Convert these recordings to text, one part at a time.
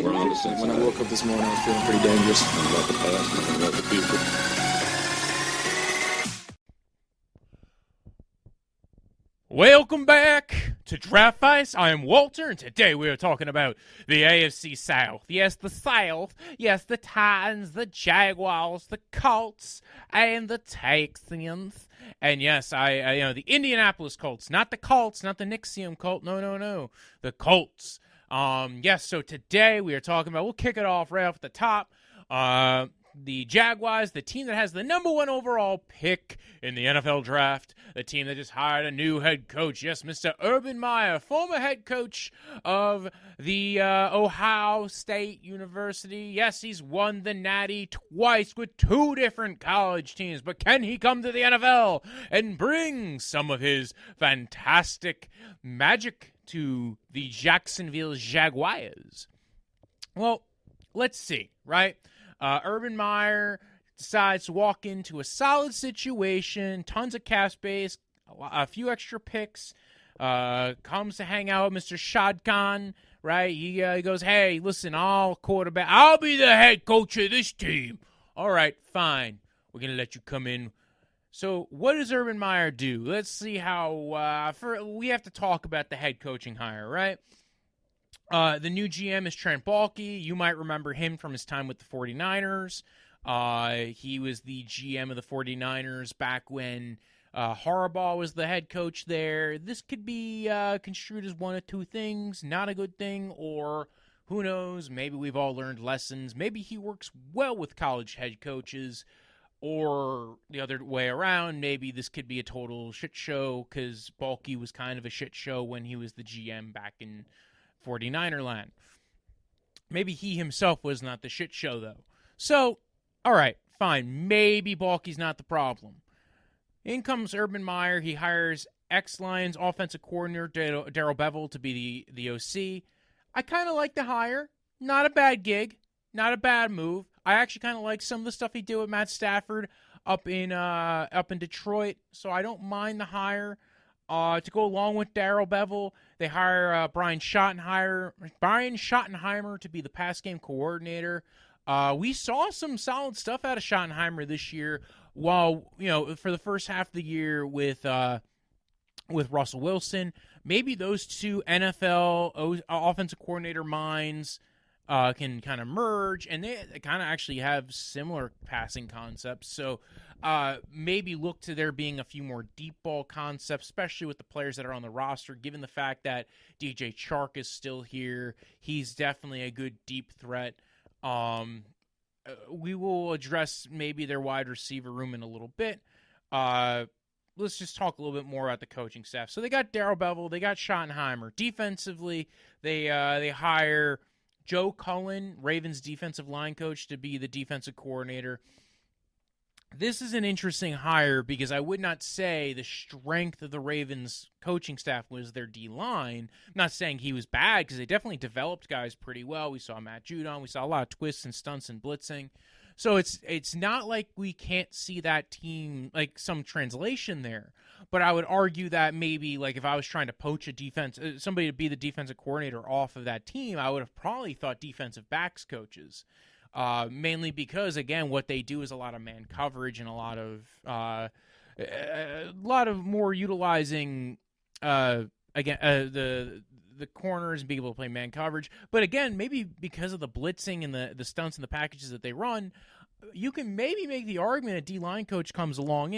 We're on the same. When I woke up this morning, I was feeling pretty dangerous. Thinking about the past, thinking about the future. Welcome back to Draftvice. I am Walter, and today we are talking about the AFC South. Yes, the South. Yes, the Titans, the Jaguars, the Colts, and the Texans. And yes, the Indianapolis Colts, not the Colts, not the Nixium Colt. No, the Colts. Yes. So today we are talking about. We'll kick it off right off at the top. The Jaguars, the team that has the number one overall pick in the NFL draft, the team that just hired a new head coach. Yes, Mr. Urban Meyer, former head coach of the Ohio State University. Yes, he's won the Natty twice with two different college teams, but can he come to the NFL and bring some of his fantastic magic to the Jacksonville Jaguars? Well, let's see, right? Urban Meyer decides to walk into a solid situation, tons of cap space, a few extra picks, comes to hang out with Mr. Shotgun, right? He goes, hey, listen, I'll be the head coach of this team. All right, fine. We're going to let you come in. So what does Urban Meyer do? Let's see how we have to talk about the head coaching hire, right? The new GM is Trent Baalke. You might remember him from his time with the 49ers. He was the GM of the 49ers back when Harbaugh was the head coach there. This could be construed as one of two things, not a good thing, or who knows, maybe we've all learned lessons. Maybe he works well with college head coaches, or the other way around, maybe this could be a total shit show because Baalke was kind of a shit show when he was the GM back in 49er land. Maybe he himself was not the shit show, though. So, all right, fine. Maybe Baalke's not the problem. In comes Urban Meyer. He hires ex-Lions offensive coordinator Darrell Bevell to be the OC. I kind of like the hire. Not a bad gig. Not a bad move. I actually kind of like some of the stuff he did with Matt Stafford up in Detroit, so I don't mind the hire. To go along with Darrell Bevell, they hire Brian Schottenheimer to be the pass game coordinator. We saw some solid stuff out of Schottenheimer this year. While for the first half of the year with Russell Wilson, maybe those two NFL offensive coordinator minds can kind of merge, and they kind of actually have similar passing concepts. So maybe look to there being a few more deep ball concepts, especially with the players that are on the roster, given the fact that DJ Chark is still here. He's definitely a good deep threat. We will address maybe their wide receiver room in a little bit. Let's just talk a little bit more about the coaching staff. So they got Darrell Bevell, they got Schottenheimer. Defensively, they hire Joe Cullen, Ravens defensive line coach, to be the defensive coordinator. This is an interesting hire because I would not say the strength of the Ravens coaching staff was their D-line. I'm not saying he was bad because they definitely developed guys pretty well. We saw Matt Judon. We saw a lot of twists and stunts and blitzing. So it's not like we can't see that team, like some translation there. But I would argue that maybe like if I was trying to poach somebody to be the defensive coordinator off of that team, I would have probably thought defensive backs coaches. Mainly because, again, what they do is a lot of man coverage and a lot of more utilizing the corners and being able to play man coverage. But again, maybe because of the blitzing and the stunts and the packages that they run, you can maybe make the argument a D-line coach comes along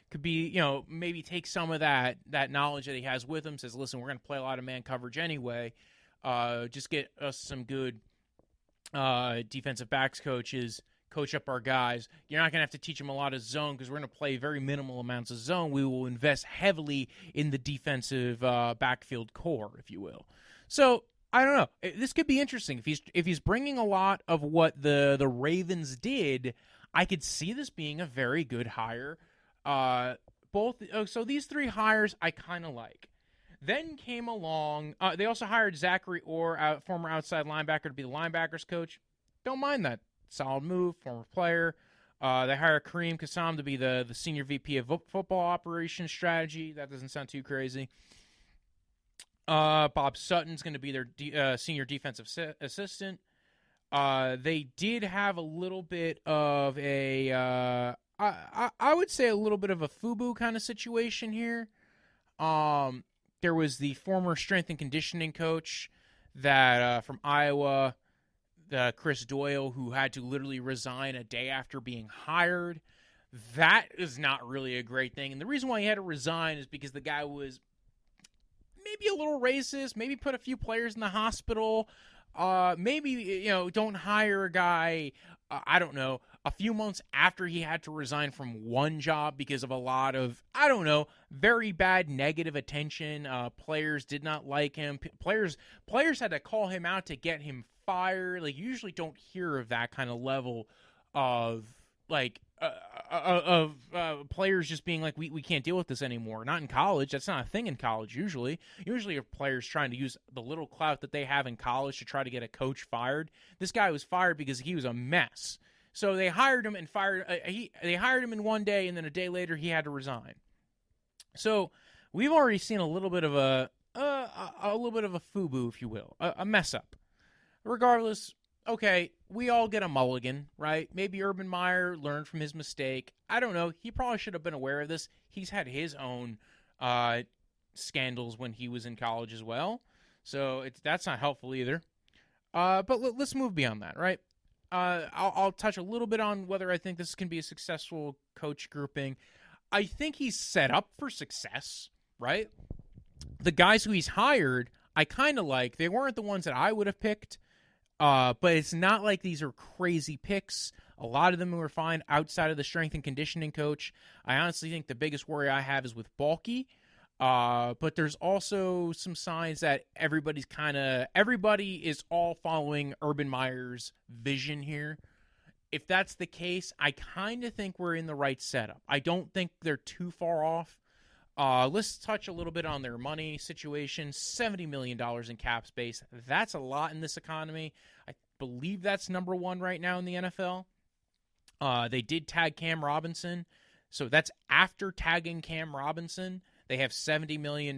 could be, maybe take some of that knowledge that he has with him, says, listen, we're going to play a lot of man coverage anyway. Just get us some good defensive backs coaches, coach up our guys. You're not going to have to teach them a lot of zone because we're going to play very minimal amounts of zone. We will invest heavily in the defensive backfield core, if you will. So I don't know. This could be interesting. If he's bringing a lot of what the Ravens did, I could see this being a very good hire. So these three hires I kind of like. Then came along, they also hired Zachary Orr, former outside linebacker, to be the linebackers coach. Don't mind that. Solid move, former player. They hire Kareem Kassam to be the senior VP of football operations strategy. That doesn't sound too crazy. Bob Sutton's going to be their senior defensive assistant. They did have a little bit of a, I would say a little bit of a FUBU kind of situation here. There was the former strength and conditioning coach that from Iowa, Chris Doyle, who had to literally resign a day after being hired. That is not really a great thing. And the reason why he had to resign is because the guy was maybe a little racist, maybe put a few players in the hospital. Maybe, don't hire a guy, I don't know, a few months after he had to resign from one job because of a lot of, I don't know, very bad negative attention. Players did not like him. Players had to call him out to get him fired. Like, you usually don't hear of that kind of level of, like, players just being like, we can't deal with this anymore. Not in college. That's not a thing in college usually. Usually players trying to use the little clout that they have in college to try to get a coach fired. This guy was fired because he was a mess. So they hired him and fired. They hired him in one day, and then a day later he had to resign. So we've already seen a little bit of a FUBU, if you will, a mess up. Regardless. Okay, we all get a mulligan, right? Maybe Urban Meyer learned from his mistake. I don't know. He probably should have been aware of this. He's had his own scandals when he was in college as well. So that's not helpful either. But let's move beyond that, right? I'll touch a little bit on whether I think this can be a successful coach grouping. I think he's set up for success, right? The guys who he's hired, I kind of like. They weren't the ones that I would have picked. But it's not like these are crazy picks. A lot of them were fine outside of the strength and conditioning coach. I honestly think the biggest worry I have is with Balky. But there's also some signs that everybody is all following Urban Meyer's vision here. If that's the case, I kind of think we're in the right setup. I don't think they're too far off. Let's touch a little bit on their money situation. $70 million in cap space. That's a lot in this economy. I believe that's number one right now in the NFL. They did tag Cam Robinson. So that's after tagging Cam Robinson. They have $70 million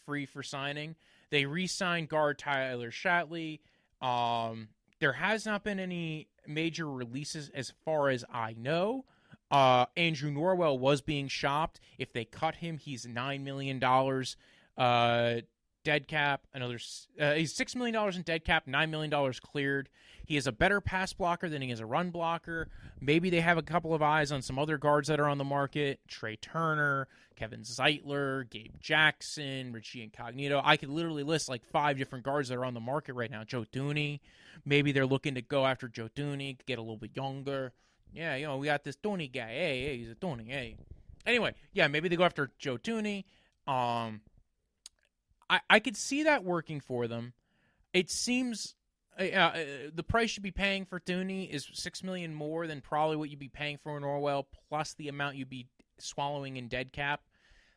free for signing. They re-signed guard Tyler Shatley. There has not been any major releases as far as I know. Andrew Norwell was being shopped. If they cut him, he's $9 million dead cap. He's $6 million in dead cap, $9 million cleared. He is a better pass blocker than he is a run blocker. Maybe they have a couple of eyes on some other guards that are on the market. Trey Turner, Kevin Zeitler, Gabe Jackson, Richie Incognito. I could literally list like 5 different guards that are on the market right now. Joe Dooney. Maybe they're looking to go after Joe Dooney, get a little bit younger. Yeah, we got this Dooney guy. Hey, he's a Dooney. Hey. Anyway, yeah, maybe they go after Joe Dooney. I could see that working for them. It seems the price you'd be paying for Dooney is $6 million more than probably what you'd be paying for Norwell, plus the amount you'd be swallowing in dead cap.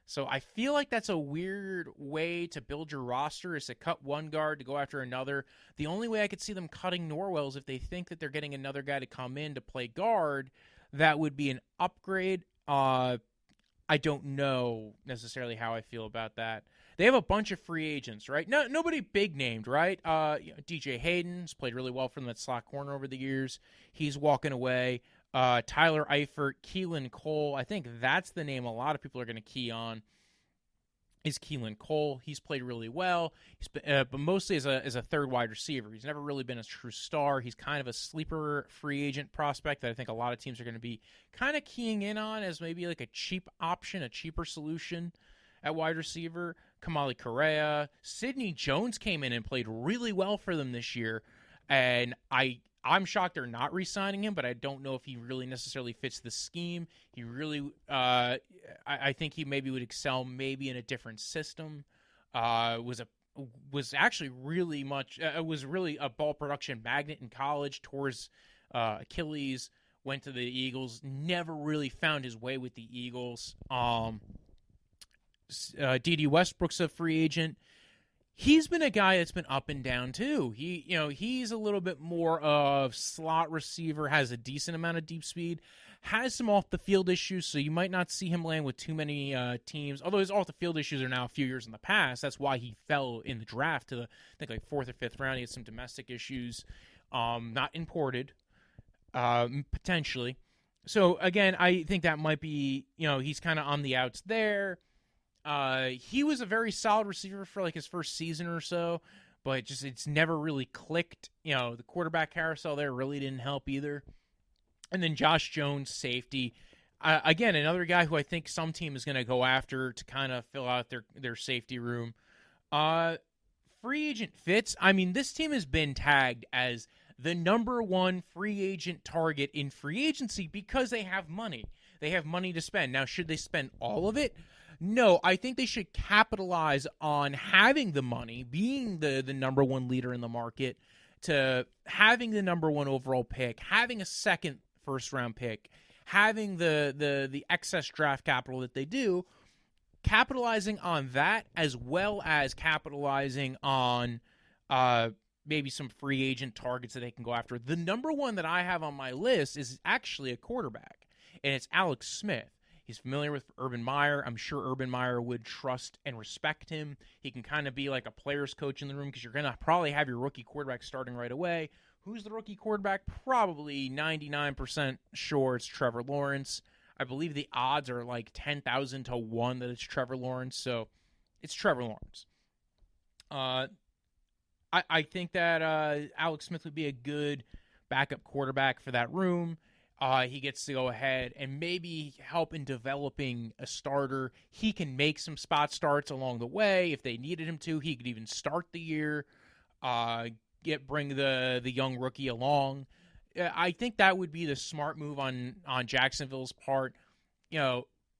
So I feel like that's a weird way to build your roster, is to cut one guard to go after another. The only way I could see them cutting Norwell is if they think that they're getting another guy to come in to play guard. That would be an upgrade. I don't know necessarily how I feel about that. They have a bunch of free agents, right? No, nobody big named, right? DJ Hayden's played really well for them at slot corner over the years. He's walking away. Tyler Eifert, Keelan Cole. I think that's the name a lot of people are going to key on, is Keelan Cole. He's played really well, but mostly as a third wide receiver. He's never really been a true star. He's kind of a sleeper free agent prospect that I think a lot of teams are going to be kind of keying in on as maybe like a cheap option, a cheaper solution at wide receiver. Kamali Correa. Sidney Jones came in and played really well for them this year, and I'm shocked they're not re-signing him, but I don't know if he really necessarily fits the scheme. He really, I think he maybe would excel maybe in a different system. Was actually really was really a ball production magnet in college. Towards Achilles, went to the Eagles, never really found his way with the Eagles. D.D. Westbrook's a free agent. He's been a guy that's been up and down too. He's a little bit more of slot receiver, has a decent amount of deep speed, has some off-the-field issues, so you might not see him land with too many teams. Although his off-the-field issues are now a few years in the past. That's why he fell in the draft to the, I think, like 4th or 5th round. He had some domestic issues, not imported, potentially. So, again, I think that might be, he's kind of on the outs there. He was a very solid receiver for like his first season or so, but it's never really clicked. The quarterback carousel there really didn't help either. And then Josh Jones, safety. Again, another guy who I think some team is going to go after to kind of fill out their safety room. Free agent fits. I mean, this team has been tagged as the number one free agent target in free agency because they have money. They have money to spend. Now, should they spend all of it? No, I think they should capitalize on having the money, being the number one leader in the market, to having the number one overall pick, having a second first-round pick, having the excess draft capital that they do, capitalizing on that as well as capitalizing on maybe some free agent targets that they can go after. The number one that I have on my list is actually a quarterback, and it's Alex Smith. He's familiar with Urban Meyer. I'm sure Urban Meyer would trust and respect him. He can kind of be like a player's coach in the room because you're going to probably have your rookie quarterback starting right away. Who's the rookie quarterback? Probably 99% sure it's Trevor Lawrence. I believe the odds are like 10,000 to 1 that it's Trevor Lawrence, so it's Trevor Lawrence. I think that Alex Smith would be a good backup quarterback for that room. He gets to go ahead and maybe help in developing a starter. He can make some spot starts along the way if they needed him to. He could even start the year, bring the young rookie along. I think that would be the smart move on Jacksonville's part.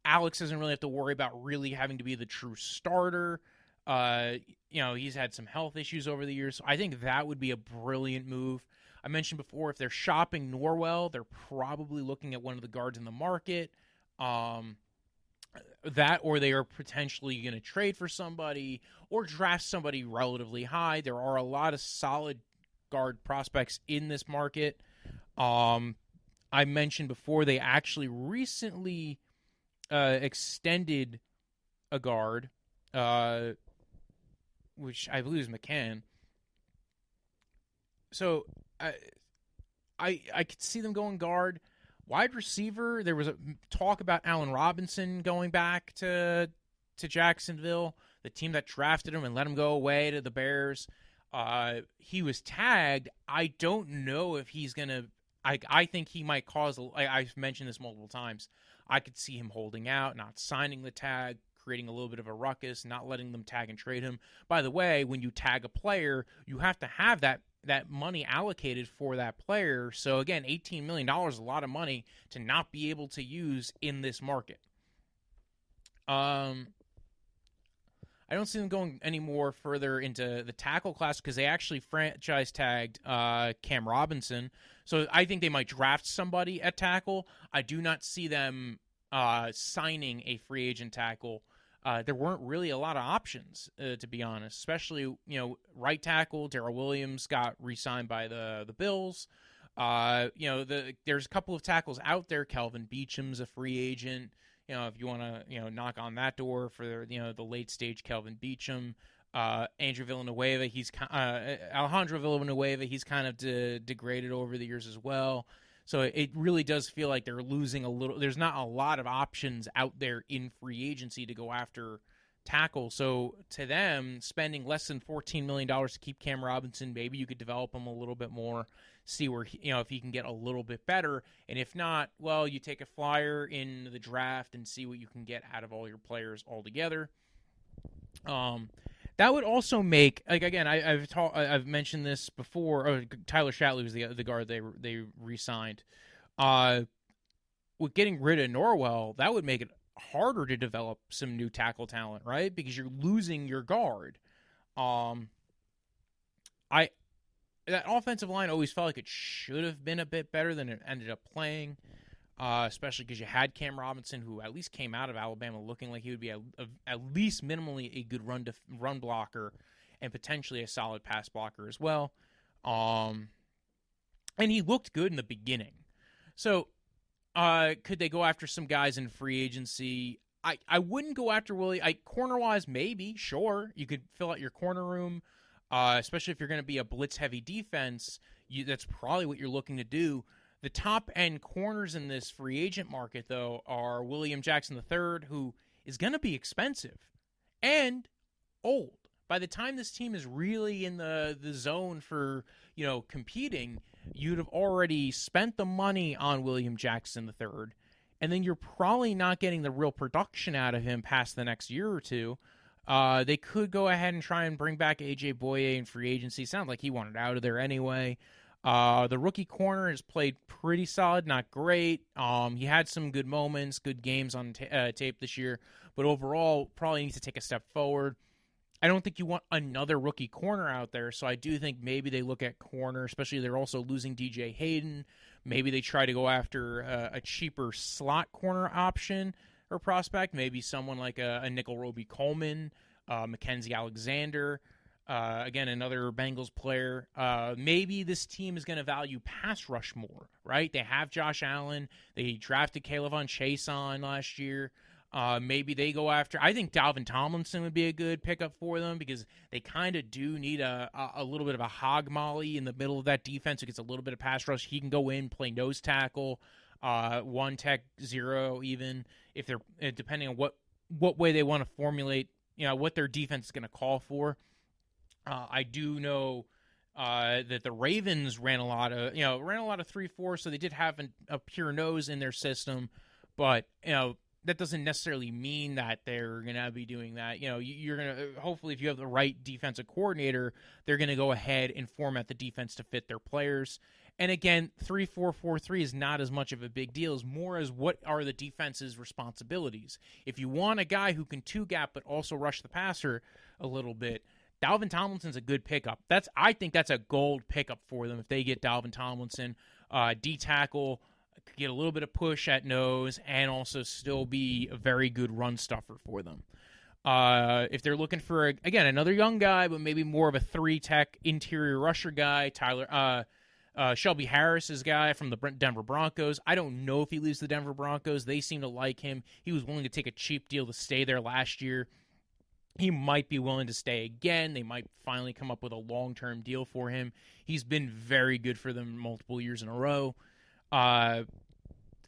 Alex doesn't really have to worry about really having to be the true starter. He's had some health issues over the years. So I think that would be a brilliant move. I mentioned before, if they're shopping Norwell, they're probably looking at one of the guards in the market. That, or they are potentially going to trade for somebody or draft somebody relatively high. There are a lot of solid guard prospects in this market. I mentioned before, they actually recently extended a guard, which I believe is McCann. So I could see them going guard. Wide receiver, there was a talk about Allen Robinson going back to Jacksonville, the team that drafted him and let him go away to the Bears. He was tagged. I don't know if he's going to – I think he might cause – I've mentioned this multiple times. I could see him holding out, not signing the tag, creating a little bit of a ruckus, not letting them tag and trade him. By the way, when you tag a player, you have to have that money allocated for that player. So again, $18 million is a lot of money to not be able to use in this market. I don't see them going any more further into the tackle class because they actually franchise tagged Cam Robinson. So I think they might draft somebody at tackle. I do not see them signing a free agent tackle. There weren't really a lot of options, to be honest, especially, right tackle. Darrell Williams got re-signed by the Bills. There's a couple of tackles out there. Kelvin Beacham's a free agent. If you want to, knock on that door for, the late stage Kelvin Beacham. Alejandro Villanueva, he's kind of degraded over the years as well. So it really does feel like they're losing a little. There's not a lot of options out there in free agency to go after tackle. So to them, spending less than $14 million to keep Cam Robinson, maybe you could develop him a little bit more, see where if he can get a little bit better. And if not, well, you take a flyer in the draft and see what you can get out of all your players altogether. That would also make, like, again, I've mentioned this before. Tyler Shatley was the guard they re-signed. With getting rid of Norwell, that would make it harder to develop some new tackle talent, right? Because you're losing your guard. That offensive line always felt like it should have been a bit better than it ended up playing. Especially because you had Cam Robinson, who at least came out of Alabama looking like he would be at least minimally a good run blocker and potentially a solid pass blocker as well. And he looked good in the beginning. So Could they go after some guys in free agency? I wouldn't go after Willie. Corner-wise, maybe, sure. You could fill out your corner room, especially if you're going to be a blitz-heavy defense. That's probably what you're looking to do. The top-end corners in this free agent market, though, are William Jackson III, who is going to be expensive and old. By the time this team is really in the zone for, competing, you'd have already spent the money on William Jackson III, and then you're probably not getting the real production out of him past the next year or two. They could go ahead and try and bring back A.J. Boye in free agency. Sounds like he wanted out of there anyway. The rookie corner has played pretty solid, not great. He had some good moments, good games on tape this year, but overall probably needs to take a step forward. I don't think you want another rookie corner out there, so I do think maybe they look at corner, especially they're also losing DJ Hayden. Maybe they try to go after a cheaper slot corner option or prospect, maybe someone like a Nickel Roby Coleman, Mackenzie Alexander, again, another Bengals player. Maybe this team is going to value pass rush more, right? They have Josh Allen. They drafted Kayvon Chaisson last year. Maybe they go after. I think Dalvin Tomlinson would be a good pickup for them because they kind of do need a little bit of a hog molly in the middle of that defense who gets a little bit of pass rush. He can go in, play nose tackle, one tech zero, even if they're depending on what way they want to formulate, what their defense is going to call for. I do know that the Ravens ran a lot of 3-4, so they did have a pure nose in their system, but that doesn't necessarily mean that they're going to be doing that. You're going to, hopefully, if you have the right defensive coordinator, they're going to go ahead and format the defense to fit their players. And again, 3-4-4-3 is not as much of a big deal. It's more as what are the defense's responsibilities. If you want a guy who can two-gap but also rush the passer a little bit, Dalvin Tomlinson's a good pickup. I think that's a gold pickup for them if they get Dalvin Tomlinson. D-tackle, could get a little bit of push at nose and also still be a very good run stuffer for them. If they're looking for, again, another young guy, but maybe more of a 3-tech interior rusher guy, Shelby Harris's guy from the Denver Broncos. I don't know if he leaves the Denver Broncos. They seem to like him. He was willing to take a cheap deal to stay there last year. He might be willing to stay again. They might finally come up with a long-term deal for him. He's been very good for them multiple years in a row.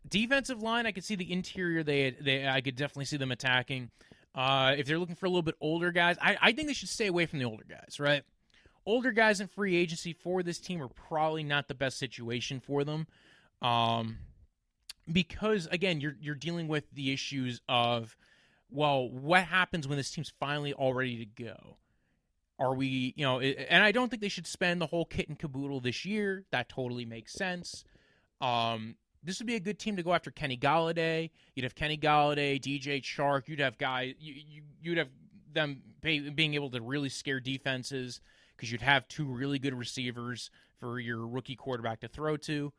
Defensive line, I could see the interior. I could definitely see them attacking. If they're looking for a little bit older guys, I think they should stay away from the older guys, right? Older guys in free agency for this team are probably not the best situation for them, because again, you're dealing with the issues of, well, what happens when this team's finally all ready to go? Are we, and I don't think they should spend the whole kit and caboodle this year. That totally makes sense. This would be a good team to go after Kenny Golladay. You'd have Kenny Golladay, DJ Chark. You'd have guys. You'd have them being able to really scare defenses because you'd have two really good receivers for your rookie quarterback to throw to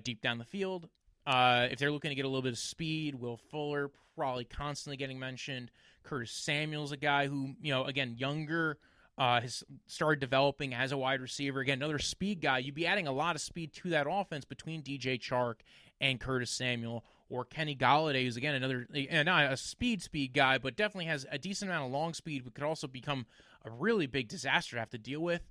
deep down the field. If they're looking to get a little bit of speed, Will Fuller probably constantly getting mentioned. Curtis Samuel's a guy who, again, younger, has started developing as a wide receiver. Again, another speed guy. You'd be adding a lot of speed to that offense between DJ Chark and Curtis Samuel, or Kenny Golladay, who's, again, another, not a speed guy, but definitely has a decent amount of long speed, but could also become a really big disaster to have to deal with.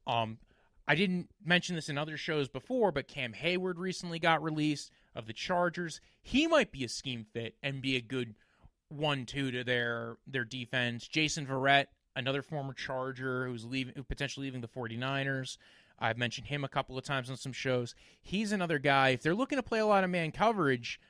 I didn't mention this in other shows before, but Cam Hayward recently got released of the Chargers. He might be a scheme fit and be a good 1-2 to their defense. Jason Verrett, another former Charger who's potentially leaving the 49ers. I've mentioned him a couple of times on some shows. He's another guy. If they're looking to play a lot of man coverage,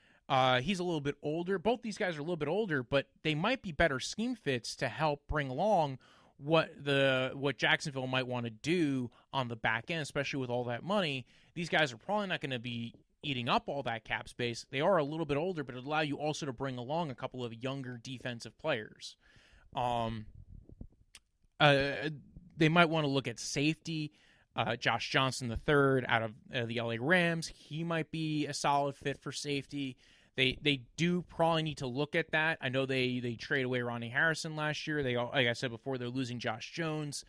he's a little bit older. Both these guys are a little bit older, but they might be better scheme fits to help bring along what Jacksonville might want to do on the back end, especially with all that money. These guys are probably not going to be eating up all that cap space. They are a little bit older, but it allow you also to bring along a couple of younger defensive players. They might want to look at safety. Josh Johnson III out of the LA Rams. He might be a solid fit for safety. They do probably need to look at that. I know they traded away Ronnie Harrison last year. Like I said before, they're losing Josh Jones.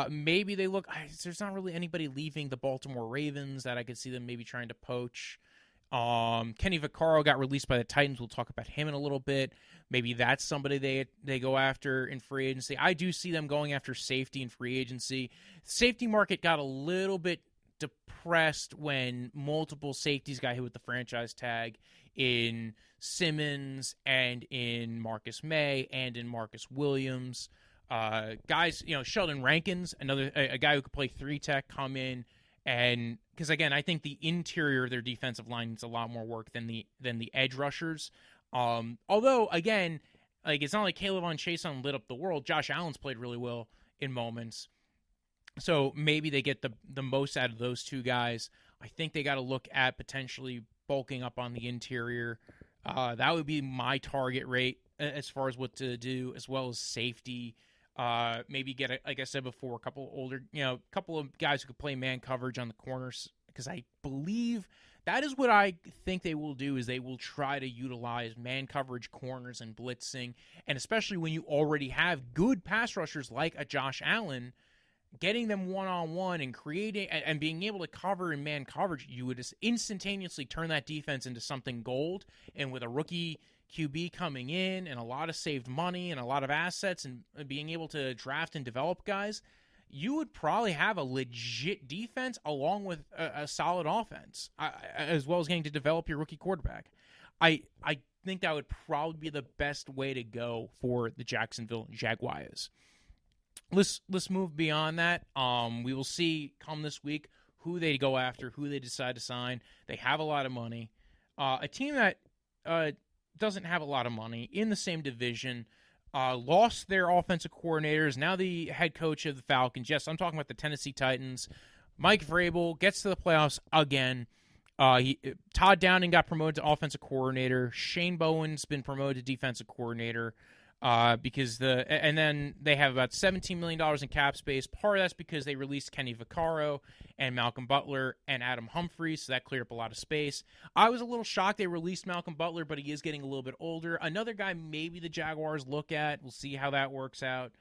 Maybe they look. There's not really anybody leaving the Baltimore Ravens that I could see them maybe trying to poach. Kenny Vaccaro got released by the Titans. We'll talk about him in a little bit. Maybe that's somebody they go after in free agency. I do see them going after safety in free agency. Safety market got a little bit depressed when multiple safeties got hit with the franchise tag in Simmons and in Marcus May and in Marcus Williams. Guys, Sheldon Rankins, a guy who could play 3-tech, come in. And because, again, I think the interior of their defensive line needs a lot more work than the edge rushers. Although, again, it's not like Caleb on Chason lit up the world. Josh Allen's played really well in moments. So maybe they get the most out of those two guys. I think they got to look at potentially bulking up on the interior. That would be my target rate as far as what to do, as well as safety. Maybe get, like I said before, a couple of guys who could play man coverage on the corners, because I believe that is what I think they will do, is they will try to utilize man coverage, corners, and blitzing. And especially when you already have good pass rushers like a Josh Allen, getting them one-on-one and creating and being able to cover in man coverage, you would just instantaneously turn that defense into something gold. And with a rookie QB coming in and a lot of saved money and a lot of assets and being able to draft and develop guys, you would probably have a legit defense along with a solid offense, as well as getting to develop your rookie quarterback. I think that would probably be the best way to go for the Jacksonville Jaguars. Let's move beyond that. We will see come this week who they go after, who they decide to sign. They have a lot of money. A team that doesn't have a lot of money in the same division, lost their offensive coordinators. Now the head coach of the Falcons. Yes, I'm talking about the Tennessee Titans. Mike Vrabel gets to the playoffs again. Todd Downing got promoted to offensive coordinator. Shane Bowen's been promoted to defensive coordinator. And then they have about $17 million in cap space. Part of that's because they released Kenny Vaccaro and Malcolm Butler and Adam Humphries, so that cleared up a lot of space. I was a little shocked they released Malcolm Butler, but he is getting a little bit older. Another guy maybe the Jaguars look at. We'll see how that works out.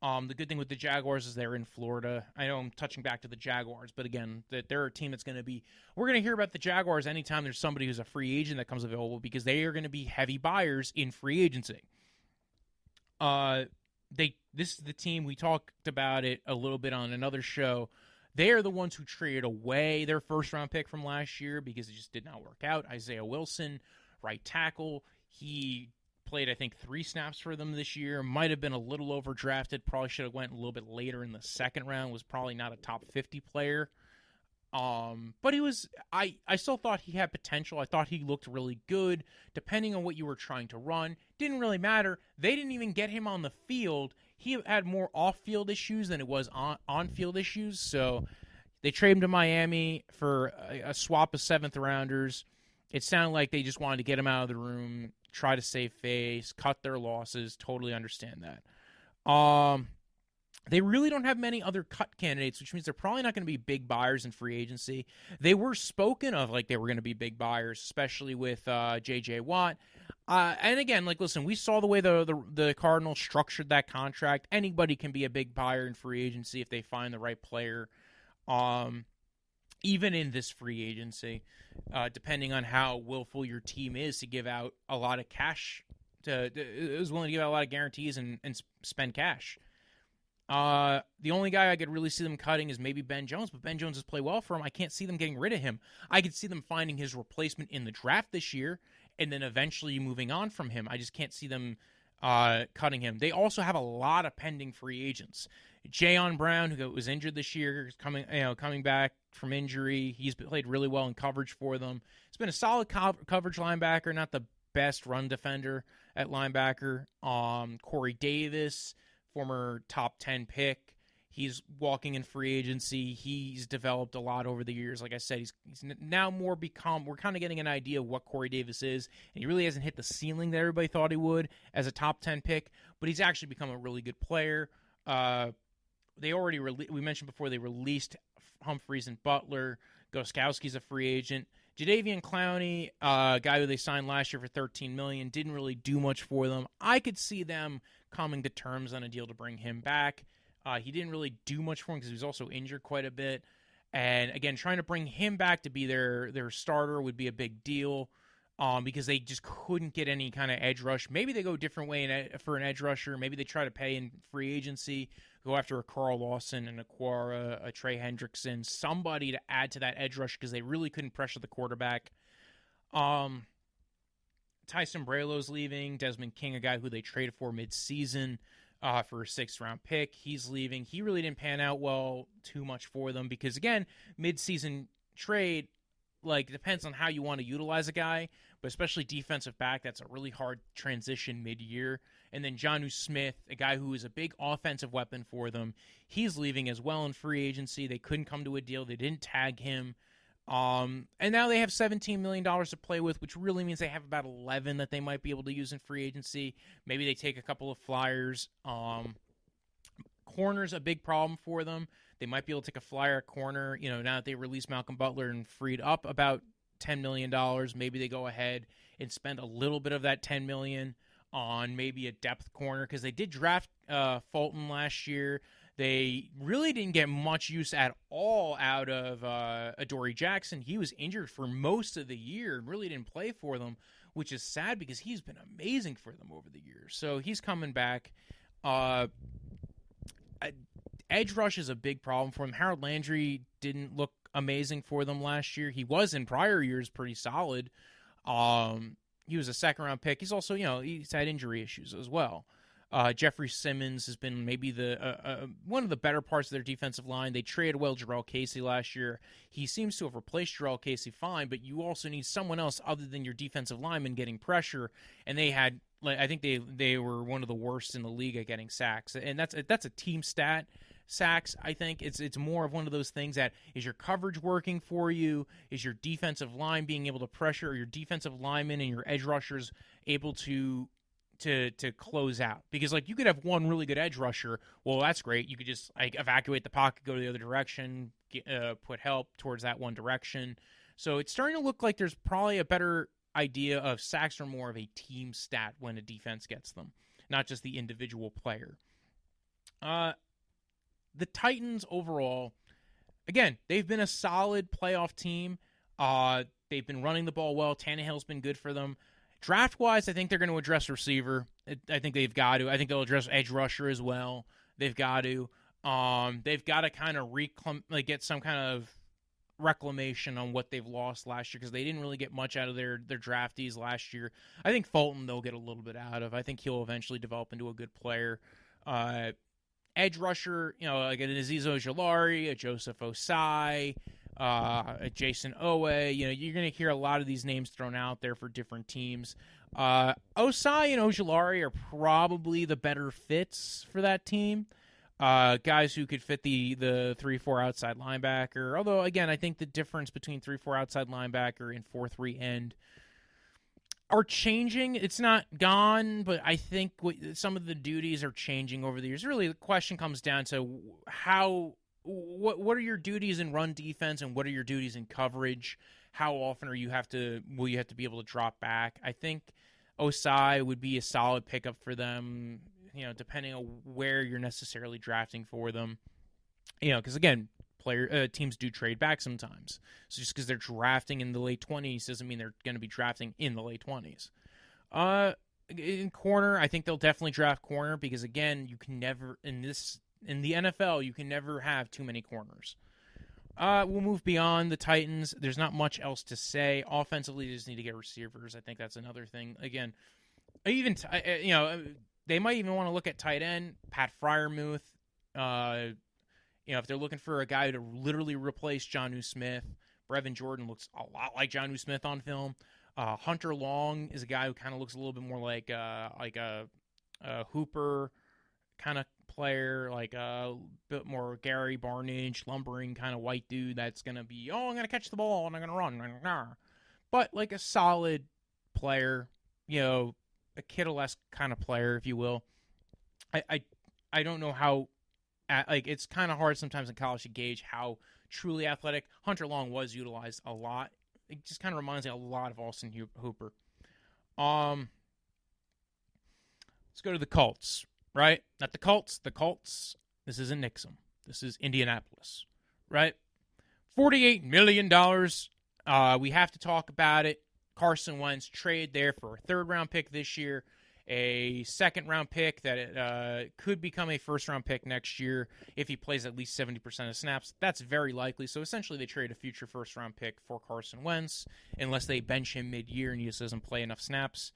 The good thing with the Jaguars is they're in Florida. I know I'm touching back to the Jaguars, but again, they're a team that's going to be... We're going to hear about the Jaguars anytime there's somebody who's a free agent that comes available, because they are going to be heavy buyers in free agency. This is the team, we talked about it a little bit on another show. They are the ones who traded away their first-round pick from last year because it just did not work out. Isaiah Wilson, right tackle. He played, I think, 3 snaps for them this year. Might have been a little overdrafted. Probably should have went a little bit later in the second round. Was probably not a top 50 player. But he was, I still thought he had potential. I thought he looked really good, depending on what you were trying to run. Didn't really matter. They didn't even get him on the field. He had more off-field issues than it was on-field issues. So they traded him to Miami for a swap of 7th-rounders. It sounded like they just wanted to get him out of the room, try to save face, cut their losses. Totally understand that. They really don't have many other cut candidates, which means they're probably not going to be big buyers in free agency. They were spoken of like they were going to be big buyers, especially with J.J. Watt. And again, listen, we saw the way the Cardinals structured that contract. Anybody can be a big buyer in free agency if they find the right player. Even in this free agency, depending on how willful your team is to give out a lot of cash, is willing to give out a lot of guarantees and spend cash. The only guy I could really see them cutting is maybe Ben Jones, but Ben Jones has played well for him. I can't see them getting rid of him. I could see them finding his replacement in the draft this year and then eventually moving on from him. I just can't see them cutting him. They also have a lot of pending free agents. Jayon Brown, who was injured this year, is coming back from injury. He's played really well in coverage for them. He's been a solid coverage linebacker, not the best run defender at linebacker. Corey Davis, former top 10 pick. He's walking in free agency. He's developed a lot over the years. Like I said, he's now more become, we're kind of getting an idea of what Corey Davis is, and he really hasn't hit the ceiling that everybody thought he would as a top 10 pick, but he's actually become a really good player. They already, we mentioned before, they released Humphries and Butler. Gostkowski's a free agent. Jadeveon Clowney, a guy who they signed last year for $13 million, didn't really do much for them. I could see them coming to terms on a deal to bring him back. He didn't really do much for him because he was also injured quite a bit. And again, trying to bring him back to be their starter would be a big deal because they just couldn't get any kind of edge rush. Maybe they go a different way for an edge rusher. Maybe they try to pay in free agency, go after a Carl Lawson and acquire a Trey Hendrickson, somebody to add to that edge rush because they really couldn't pressure the quarterback. Ty Sombrello's leaving. Desmond King, a guy who they traded for mid-season for a 6th-round pick, he's leaving. He really didn't pan out well too much for them because, again, mid-season trade, depends on how you want to utilize a guy, but especially defensive back, that's a really hard transition mid-year. And then Jonnu Smith, a guy who is a big offensive weapon for them, he's leaving as well in free agency. They couldn't come to a deal. They didn't tag him. And now they have $17 million to play with, which really means they have about 11 that they might be able to use in free agency. Maybe they take a couple of flyers. Corner's a big problem for them. They might be able to take a flyer at corner. Now that they released Malcolm Butler and freed up about $10 million, maybe they go ahead and spend a little bit of that $10 million on maybe a depth corner because they did draft Fulton last year. They really didn't get much use at all out of Adoree Jackson. He was injured for most of the year and really didn't play for them, which is sad because he's been amazing for them over the years. So he's coming back. Edge rush is a big problem for him. Harold Landry didn't look amazing for them last year. He was in prior years pretty solid. He was a 2nd-round pick. He's also, he's had injury issues as well. Jeffrey Simmons has been maybe one of the better parts of their defensive line. They traded Jarrell Casey last year. He seems to have replaced Jarrell Casey fine, but you also need someone else other than your defensive lineman getting pressure. And they had, I think they were one of the worst in the league at getting sacks, and that's a team stat. Sacks, I think it's more of one of those things that is your coverage working for you? Is your defensive line being able to pressure? Or your defensive linemen and your edge rushers able to close out? Because you could have one really good edge rusher. Well, that's great. You could just evacuate the pocket, go to the other direction, put help towards that one direction. So it's starting to look like there's probably a better idea of sacks are more of a team stat when a defense gets them, not just the individual player. The Titans overall, again, they've been a solid playoff team. They've been running the ball well. Tannehill's been good for them. Draft-wise, I think they're going to address receiver. I think they've got to. I think they'll address edge rusher as well. They've got to. They've got to kind of get some kind of reclamation on what they've lost last year because they didn't really get much out of their draftees last year. I think Fulton they'll get a little bit out of. I think he'll eventually develop into a good player. Edge rusher, like an Azeez Ojulari, a Joseph Osai, a Jason Owe. You're going to hear a lot of these names thrown out there for different teams. Osai and Ojulari are probably the better fits for that team. Guys who could fit the 3-4 outside linebacker. Although, again, I think the difference between 3-4 outside linebacker and 4-3 end are changing. It's not gone, but I think some of the duties are changing over the years. Really, the question comes down to what are your duties in run defense and what are your duties in coverage? How often will you have to be able to drop back? I think Osai would be a solid pickup for them, depending on where you're necessarily drafting for them. Because again, teams do trade back sometimes. So just because they're drafting in the late 20s doesn't mean they're going to be drafting in the late 20s. In corner, I think they'll definitely draft corner because again, you can never in the NFL you can never have too many corners. We'll move beyond the Titans. There's not much else to say. Offensively, they just need to get receivers. I think that's another thing. Again, even they might even want to look at tight end, Pat Freiermuth. If they're looking for a guy to literally replace Jonnu Smith, Brevin Jordan looks a lot like Jonnu Smith on film. Hunter Long is a guy who kind of looks a little bit more like a Hooper kind of player, like a bit more Gary Barnage, lumbering kind of white dude that's going to be, I'm going to catch the ball and I'm going to run. But like a solid player, a Kittle-esque kind of player, if you will. I don't know how, it's kind of hard sometimes in college to gauge how truly athletic. Hunter Long was utilized a lot. It just kind of reminds me a lot of Austin Hooper. Let's go to the Colts, right? Not the Colts. The Colts This isn't Nixon. This is Indianapolis, right? $48 million. We have to talk about it. Carson Wentz trade there for a third-round pick this year, a second-round pick that could become a first-round pick next year if he plays at least 70% of snaps. That's very likely. So essentially they trade a future first-round pick for Carson Wentz unless they bench him mid-year and he just doesn't play enough snaps.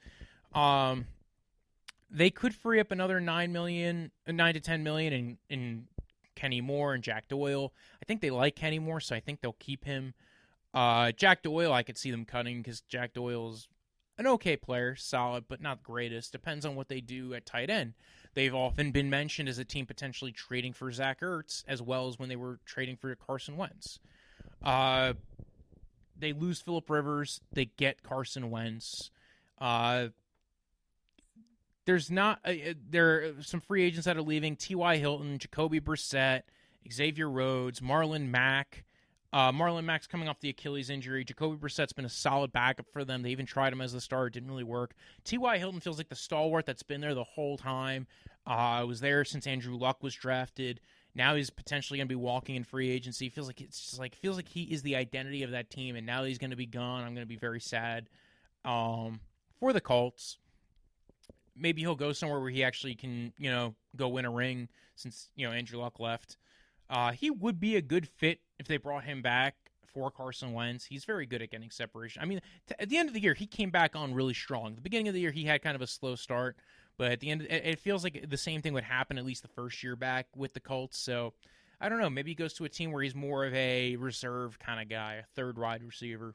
They could free up another $9 to $10 million in Kenny Moore and Jack Doyle. I think they like Kenny Moore, so I think they'll keep him. Jack Doyle, I could see them cutting because Jack Doyle's an okay player, solid, but not the greatest. Depends on what they do at tight end. They've often been mentioned as a team potentially trading for Zach Ertz, as well as when they were trading for Carson Wentz. They lose Phillip Rivers. They get Carson Wentz. There are some free agents that are leaving. T.Y. Hilton, Jacoby Brissett, Xavier Rhodes, Marlon Mack. Marlon Mack's coming off the Achilles injury. Jacoby Brissett's been a solid backup for them. They even tried him as the starter. It didn't really work. T.Y. Hilton feels like the stalwart that's been there the whole time. Was there since Andrew Luck was drafted. Now he's potentially going to be walking in free agency. Feels like he is the identity of that team, and now that he's going to be gone, I'm going to be very sad for the Colts. Maybe he'll go somewhere where he actually can, go win a ring since, Andrew Luck left. He would be a good fit if they brought him back for Carson Wentz. He's very good at getting separation. I mean, at the end of the year, he came back on really strong. At the beginning of the year, he had kind of a slow start, but at the end, it feels like the same thing would happen at least the first year back with the Colts. So, I don't know. Maybe he goes to a team where he's more of a reserve kind of guy, a third wide receiver.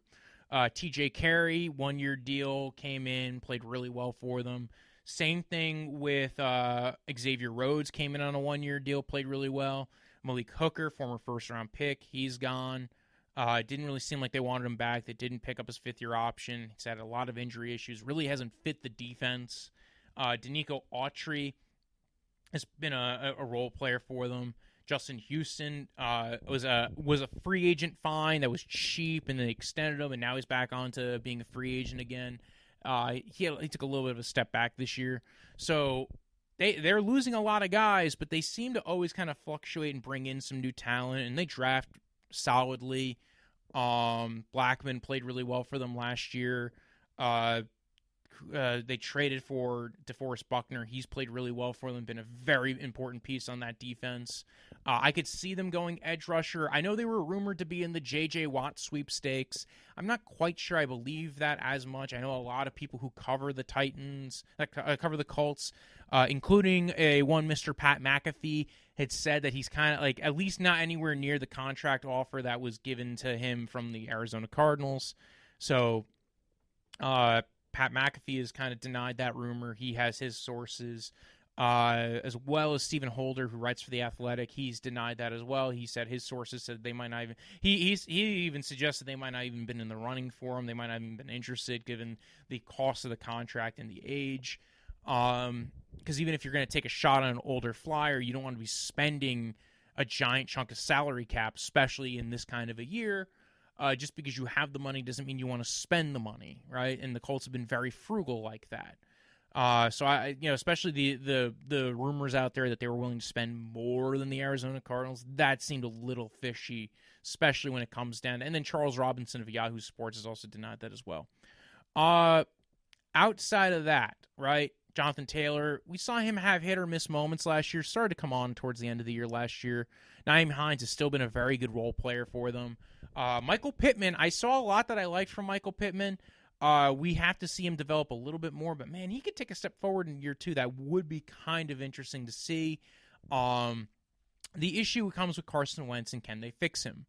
TJ Carey, 1-year deal, came in, played really well for them. Same thing with Xavier Rhodes, came in on a 1-year deal, played really well. Malik Hooker, former first-round pick, he's gone. Didn't really seem like they wanted him back. They didn't pick up his fifth-year option. He's had a lot of injury issues. Really hasn't fit the defense. Danico Autry has been a role player for them. Justin Houston was a free agent fine that was cheap, and they extended him, and now he's back onto being a free agent again. He took a little bit of a step back this year. So they're losing a lot of guys, but they seem to always kind of fluctuate and bring in some new talent, and they draft solidly. Blackman played really well for them last year. They traded for DeForest Buckner. He's played really well for them, been a very important piece on that defense. I could see them going edge rusher. I know they were rumored to be in the J.J. Watt sweepstakes. I'm not quite sure I believe that as much. I know a lot of people who cover the Titans, cover the Colts, including one Mr. Pat McAfee, had said that he's kind of at least not anywhere near the contract offer that was given to him from the Arizona Cardinals. So, Pat McAfee has kind of denied that rumor. He has his sources, as well as Stephen Holder, who writes for The Athletic. He's denied that as well. He said his sources said they might not even. He even suggested they might not even been in the running for him. They might not even been interested, given the cost of the contract and the age. Because even if you're going to take a shot on an older flyer, you don't want to be spending a giant chunk of salary cap, especially in this kind of a year. Just because you have the money doesn't mean you want to spend the money, right? And the Colts have been very frugal like that. So especially the rumors out there that they were willing to spend more than the Arizona Cardinals, that seemed a little fishy, especially when it comes down. And then Charles Robinson of Yahoo Sports has also denied that as well. Outside of that, right? Jonathan Taylor, we saw him have hit or miss moments last year. Started to come on towards the end of the year last year. Nyheim Hines has still been a very good role player for them. Michael Pittman, I saw a lot that I liked from Michael Pittman. We have to see him develop a little bit more, but man, he could take a step forward in year 2. That would be kind of interesting to see. The issue comes with Carson Wentz, and can they fix him?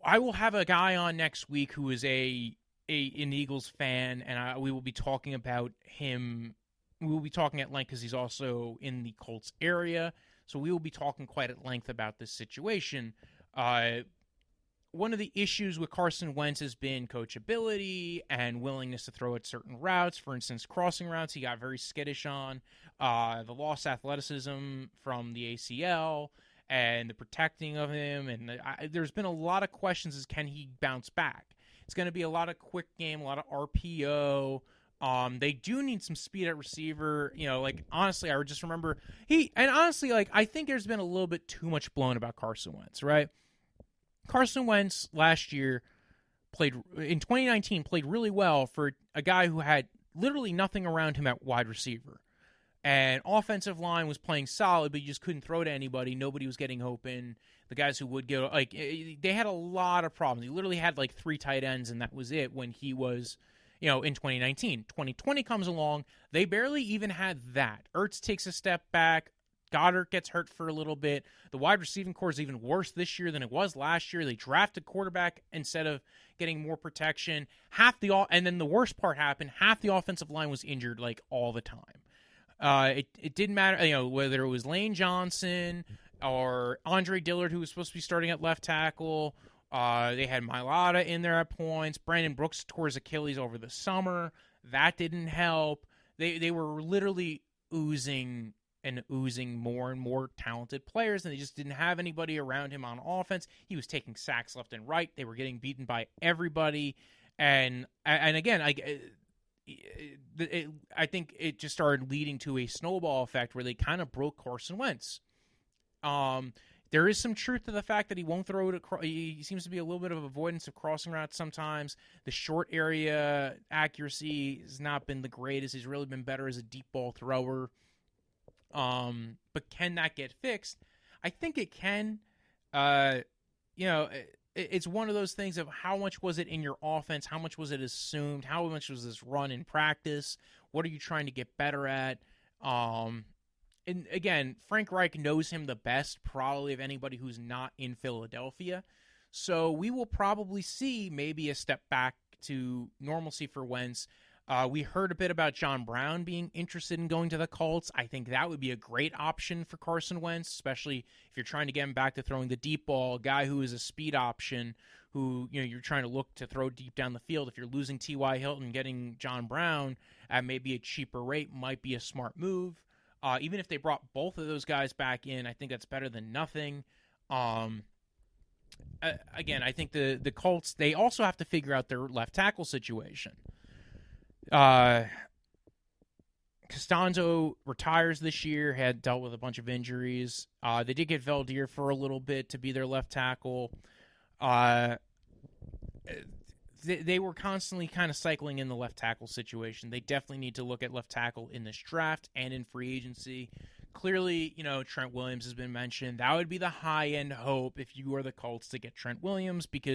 I will have a guy on next week who is an Eagles fan, and we will be talking about him. We will be talking at length because he's also in the Colts area, so we will be talking quite at length about this situation. One of the issues with Carson Wentz has been coachability and willingness to throw at certain routes. For instance, crossing routes, he got very skittish on. The lost athleticism from the ACL and the protecting of him. And there's been a lot of questions as can he bounce back? It's going to be a lot of quick game, a lot of RPO, They do need some speed at receiver. Honestly, I would just remember I think there's been a little bit too much blown about Carson Wentz, right? Carson Wentz last year played really well for a guy who had literally nothing around him at wide receiver. And offensive line was playing solid, but you just couldn't throw to anybody. Nobody was getting open. The guys who would get, they had a lot of problems. He literally had 3 tight ends, and that was it when he was, in 2019. 2020 comes along. They barely even had that. Ertz takes a step back. Goddard gets hurt for a little bit. The wide receiving core is even worse this year than it was last year. They drafted quarterback instead of getting more protection. And then the worst part happened. Half the offensive line was injured all the time. It didn't matter, whether it was Lane Johnson or Andre Dillard, who was supposed to be starting at left tackle. They had Mailata in there at points. Brandon Brooks tore his Achilles over the summer. That didn't help. They were literally oozing more and more talented players, and they just didn't have anybody around him on offense. He was taking sacks left and right. They were getting beaten by everybody. And again, I think it just started leading to a snowball effect where they kind of broke Carson Wentz. There is some truth to the fact that he won't throw it. He seems to be a little bit of avoidance of crossing routes sometimes. The short area accuracy has not been the greatest. He's really been better as a deep ball thrower. But can that get fixed? I think it can. It's one of those things of how much was it in your offense? How much was it assumed? How much was this run in practice? What are you trying to get better at? And again, Frank Reich knows him the best, probably of anybody who's not in Philadelphia. So we will probably see maybe a step back to normalcy for Wentz. We heard a bit about John Brown being interested in going to the Colts. I think that would be a great option for Carson Wentz, especially if you're trying to get him back to throwing the deep ball, a guy who is a speed option, who you're trying to look to throw deep down the field. If you're losing T.Y. Hilton, getting John Brown at maybe a cheaper rate might be a smart move. Even if they brought both of those guys back in, I think that's better than nothing. Again, I think the Colts, they also have to figure out their left tackle situation. Costanzo retires this year, had dealt with a bunch of injuries. They did get Valdir for a little bit to be their left tackle. They were constantly kind of cycling in the left tackle situation. They definitely need to look at left tackle in this draft and in free agency. Clearly, Trent Williams has been mentioned. That would be the high-end hope if you are the Colts to get Trent Williams, but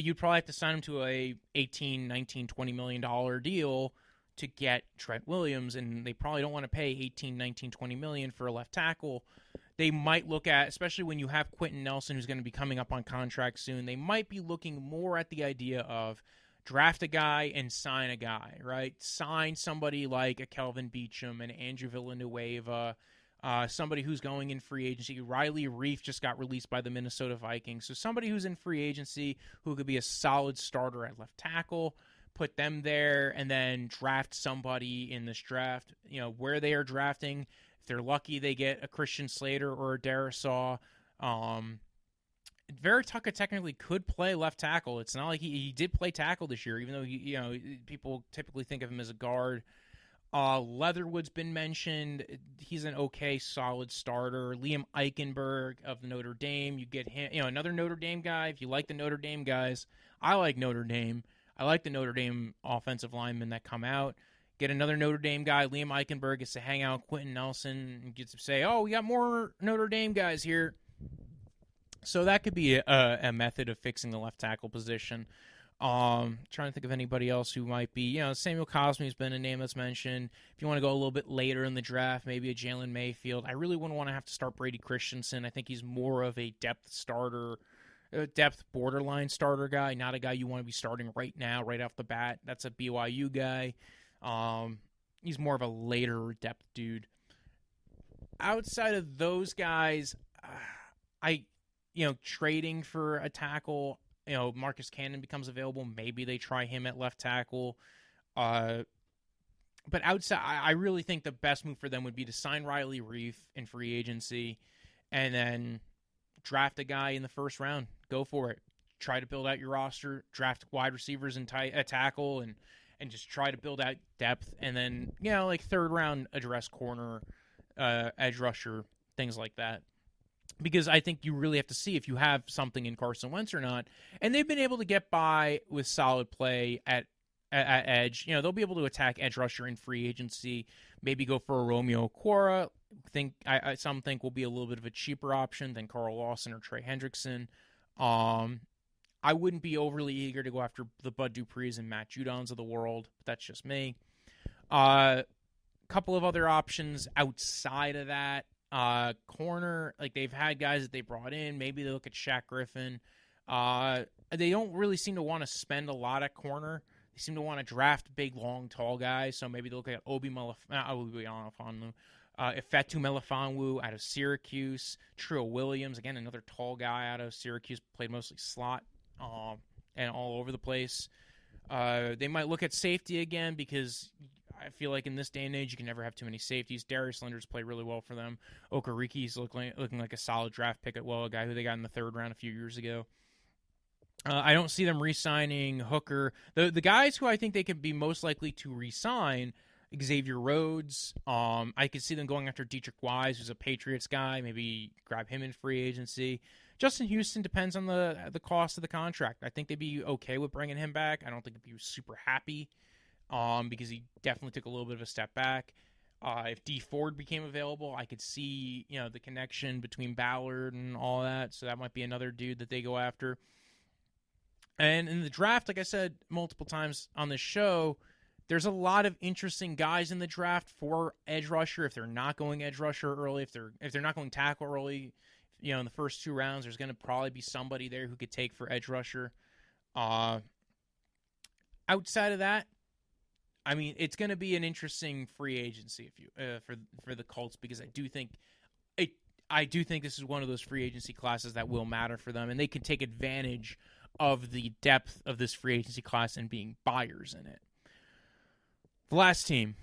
you'd probably have to sign him to a $18, $19, $20 million deal to get Trent Williams, and they probably don't want to pay $18, $19, $20 million for a left tackle. They might look at, especially when you have Quentin Nelson, who's going to be coming up on contract soon, they might be looking more at the idea of draft a guy and sign a guy, right? Sign somebody like a Kelvin Beachum and Andrew Villanueva, somebody who's going in free agency. Riley Reif just got released by the Minnesota Vikings. So somebody who's in free agency who could be a solid starter at left tackle, put them there, and then draft somebody in this draft, where they are drafting. If they're lucky, they get a Christian Slater or a Darisaw. Vera Tucker technically could play left tackle. It's not like he did play tackle this year, even though people typically think of him as a guard. Leatherwood's been mentioned. He's an okay, solid starter. Liam Eichenberg of Notre Dame. You get him, another Notre Dame guy. If you like the Notre Dame guys, I like Notre Dame. I like the Notre Dame offensive linemen that come out. Get another Notre Dame guy. Liam Eichenberg gets to hang out with Quentin Nelson and gets to say, oh, we got more Notre Dame guys here. So that could be a method of fixing the left tackle position. Trying to think of anybody else who might be, Samuel Cosme has been a name that's mentioned. If you want to go a little bit later in the draft, maybe a Jalen Mayfield. I really wouldn't want to have to start Brady Christensen. I think he's more of a depth borderline starter guy, not a guy you want to be starting right now, right off the bat. That's a BYU guy. He's more of a later depth dude. Outside of those guys, trading for a tackle, Marcus Cannon becomes available. Maybe they try him at left tackle. But outside, I really think the best move for them would be to sign Riley Reif in free agency and then draft a guy in the first round. Go for it. Try to build out your roster, draft wide receivers and a tackle, and and just try to build out depth, and then like third round address corner, edge rusher, things like that. Because I think you really have to see if you have something in Carson Wentz or not. And they've been able to get by with solid play at edge. They'll be able to attack edge rusher in free agency. Maybe go for a Romeo Okwara. Some think will be a little bit of a cheaper option than Carl Lawson or Trey Hendrickson. I wouldn't be overly eager to go after the Bud Duprees and Matt Judons of the world, but that's just me. Couple of other options outside of that. Corner, like they've had guys that they brought in. Maybe they look at Shaq Griffin. They don't really seem to want to spend a lot at corner. They seem to want to draft big, long, tall guys. So maybe they look at Ifeatu Melifonwu out of Syracuse. Trio Williams, again, another tall guy out of Syracuse, played mostly slot and all over the place. They might look at safety again because I feel like in this day and age, you can never have too many safeties. Darius Leonard's played really well for them. Okariki's looking like a solid draft pick at a guy who they got in the third round a few years ago. I don't see them re-signing Hooker. The guys who I think they could be most likely to re-sign, Xavier Rhodes. I could see them going after Dietrich Wise, who's a Patriots guy. Maybe grab him in free agency. Justin Houston depends on the cost of the contract. I think they'd be okay with bringing him back. I don't think they'd be super happy. Because he definitely took a little bit of a step back. If D Ford became available, I could see the connection between Ballard and all that. So that might be another dude that they go after. And in the draft, like I said multiple times on this show, there's a lot of interesting guys in the draft for edge rusher. If they're not going edge rusher early, if they're not going tackle early, in the first 2 rounds, there's going to probably be somebody there who could take for edge rusher. Outside of that, I mean, it's going to be an interesting free agency for the Colts, because I do think this is one of those free agency classes that will matter for them, and they can take advantage of the depth of this free agency class and being buyers in it. The last team,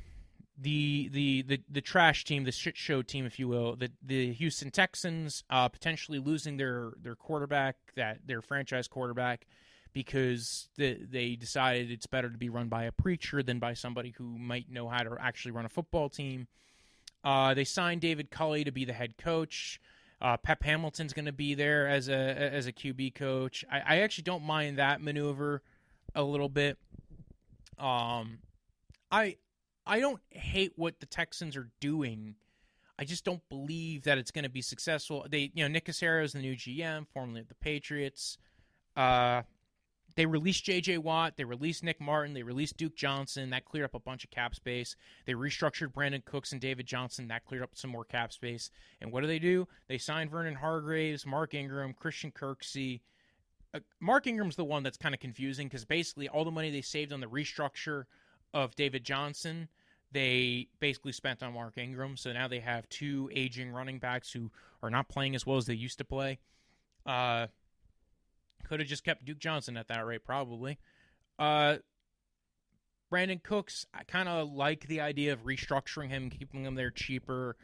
the trash team, the shit show team, if you will, the Houston Texans, potentially losing their quarterback, their franchise quarterback, because they decided it's better to be run by a preacher than by somebody who might know how to actually run a football team. They signed David Culley to be the head coach. Pep Hamilton's going to be there as a QB coach. I actually don't mind that maneuver a little bit. I don't hate what the Texans are doing. I just don't believe that it's going to be successful. Nick Caserio is the new GM, formerly of the Patriots. They released J.J. Watt. They released Nick Martin. They released Duke Johnson. That cleared up a bunch of cap space. They restructured Brandon Cooks and David Johnson. That cleared up some more cap space. And what do? They signed Vernon Hargraves, Mark Ingram, Christian Kirksey. Mark Ingram's the one that's kind of confusing, because basically all the money they saved on the restructure of David Johnson, they basically spent on Mark Ingram. So now they have 2 aging running backs who are not playing as well as they used to play. Could have just kept Duke Johnson at that rate, probably. Brandon Cooks, I kind of like the idea of restructuring him, keeping him there cheaper.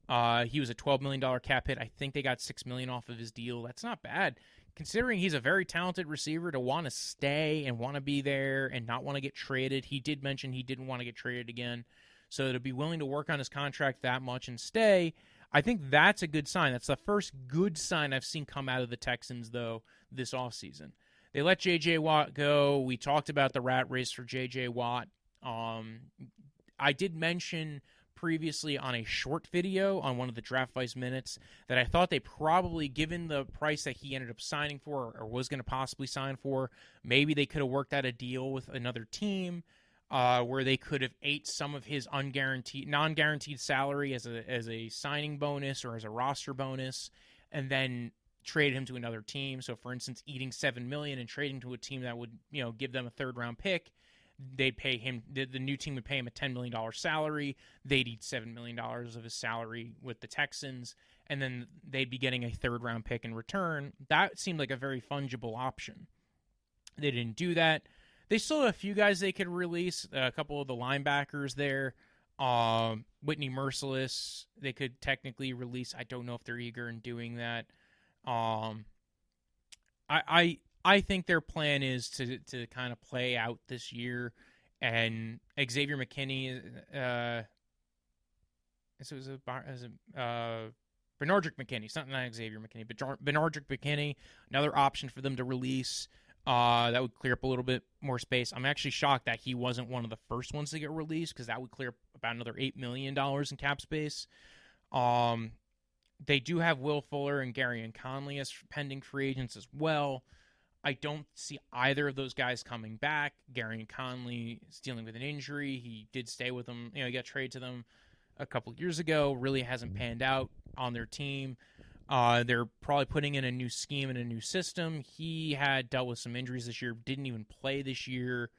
He was a $12 million cap hit. I think they got $6 million off of his deal. That's not bad, considering he's a very talented receiver, to want to stay and want to be there and not want to get traded. He did mention he didn't want to get traded again. So to be willing to work on his contract that much and stay, I think that's a good sign. That's the first good sign I've seen come out of the Texans, though, this offseason. They let J.J. Watt go. We talked about the rat race for J.J. Watt. I did mention previously on a short video on one of the Draftvice minutes that I thought they probably, given the price that he ended up signing for or was going to possibly sign for, maybe they could have worked out a deal with another team where they could have ate some of his non-guaranteed salary as a signing bonus or as a roster bonus, and then trade him to another team. So, for instance, eating $7 million and trading to a team that would give them a third-round pick, they'd pay him. The new team would pay him a $10 million salary. They'd eat $7 million of his salary with the Texans, and then they'd be getting a third-round pick in return. That seemed like a very fungible option. They didn't do that. They still have a few guys they could release. A couple of the linebackers there. Whitney Merciless, they could technically release. I don't know if they're eager in doing that. I think their plan is to kind of play out this year and Xavier McKinney. Bernardrick McKinney. It's not Xavier McKinney, but Bernardrick McKinney, another option for them to release. That would clear up a little bit more space. I'm actually shocked that he wasn't one of the first ones to get released, because that would clear up about another $8 million in cap space. They do have Will Fuller and Garyon Conley as pending free agents as well. I don't see either of those guys coming back. Garyon Conley is dealing with an injury. He did stay with them. He got traded to them a couple years ago. Really hasn't panned out on their team. They're probably putting in a new scheme and a new system. He had dealt with some injuries this year, didn't even play this year.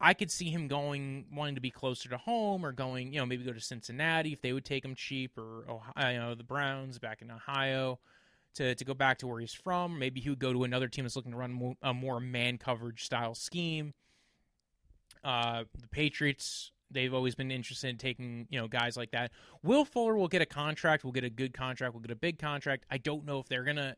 I could see him wanting to be closer to home, or going, maybe go to Cincinnati if they would take him cheap, or Ohio, the Browns back in Ohio, to go back to where he's from. Maybe he would go to another team that's looking to run a more man coverage style scheme. The Patriots, they've always been interested in taking, guys like that. Will Fuller will get a contract. We'll get a good contract. We'll get a big contract. I don't know if they're going to,